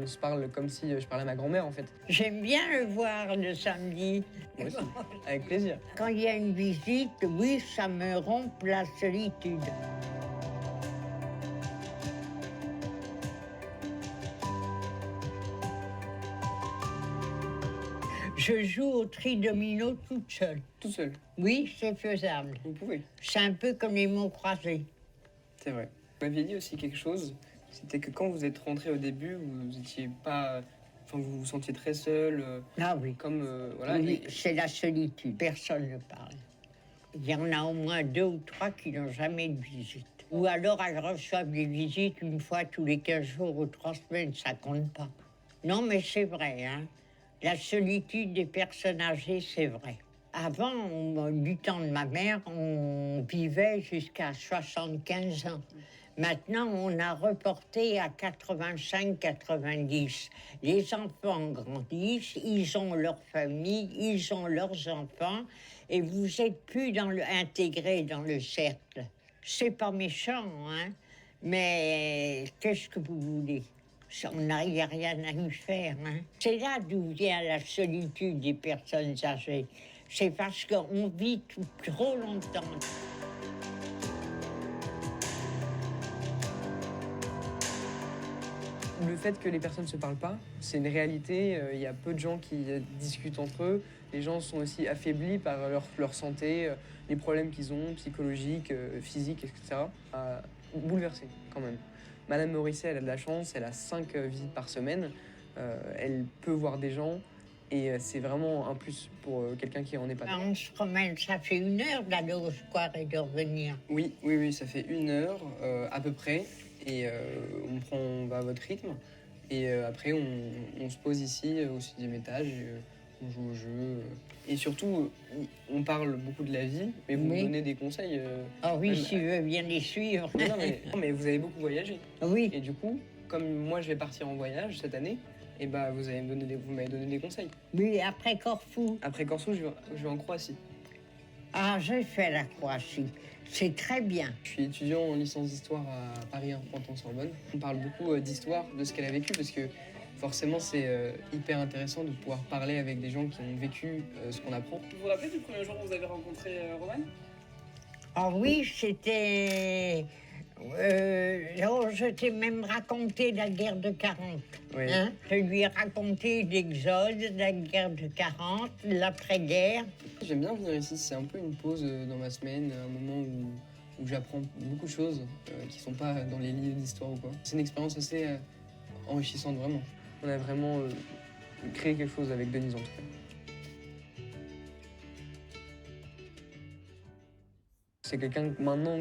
on se parle comme si je parlais à ma grand-mère en fait. J'aime bien le voir le samedi. Moi aussi, avec plaisir. Quand il y a une visite, oui, ça me rompt la solitude. Je joue au tri-domino toute seule. Tout seul, Oui, c'est faisable. vous pouvez. C'est un peu comme les mots croisés. C'est vrai. Vous m'aviez dit aussi quelque chose, c'était que quand vous êtes rentré au début, vous étiez pas... Enfin, vous vous sentiez très seul, Ah oui. comme... voilà. Oui, c'est la solitude. Personne ne parle. Il y en a au moins 2 ou 3 qui n'ont jamais de visite. Ou alors elles reçoivent des visites une fois tous les 15 jours ou 3 semaines, ça compte pas. Non, mais c'est vrai, hein. La solitude des personnes âgées, c'est vrai. Avant, du temps de ma mère, on vivait jusqu'à 75 ans. Maintenant, on a reporté à 85-90. Les enfants grandissent, ils ont leur famille, ils ont leurs enfants, et vous n'êtes plus intégrés dans le cercle. C'est pas méchant, hein, mais qu'est-ce que vous voulez? On n'y a rien à y faire. Hein. C'est là d'où vient la solitude des personnes âgées. C'est parce qu'on vit trop longtemps. Le fait que les personnes ne se parlent pas, c'est une réalité. Il y a peu de gens qui discutent entre eux. Les gens sont aussi affaiblis par leur santé, les problèmes qu'ils ont, psychologiques, physiques, etc. Bouleversés, quand même. Madame Morisset, elle a de la chance, elle a 5 visites par semaine. Elle peut voir des gens et c'est vraiment un plus pour quelqu'un qui en est pas. On se promène, ça fait 1 heure d'aller au square et de revenir. Oui, ça fait 1 heure à peu près. Et on va à votre rythme. Et après, on se pose ici au 6e étage. Et, on joue au jeu. Et surtout, on parle beaucoup de la vie, mais vous me donnez des conseils. Ah oui, si tu veux bien les suivre. Non, mais vous avez beaucoup voyagé. Oui. Et du coup, comme moi je vais partir en voyage cette année, et bah vous m'avez donné des conseils. Oui, après Corfou. Après Corfou, je vais en Croatie. Ah, j'ai fait la Croatie. C'est très bien. Je suis étudiant en licence d'histoire à Paris-Panthéon-Sorbonne. On parle beaucoup d'histoire, de ce qu'elle a vécu, parce que forcément c'est hyper intéressant de pouvoir parler avec des gens qui ont vécu ce qu'on apprend. Vous vous rappelez du premier jour où vous avez rencontré Romane ? Ah oui, c'était... je t'ai même raconté la guerre de 40. Oui. Hein? Je lui ai raconté l'Exode, la guerre de 40, l'après-guerre. J'aime bien venir ici, c'est un peu une pause dans ma semaine, un moment où j'apprends beaucoup de choses qui ne sont pas dans les livres d'histoire ou quoi. C'est une expérience assez enrichissante, vraiment. On a vraiment créé quelque chose avec Denise en tout cas. C'est quelqu'un que maintenant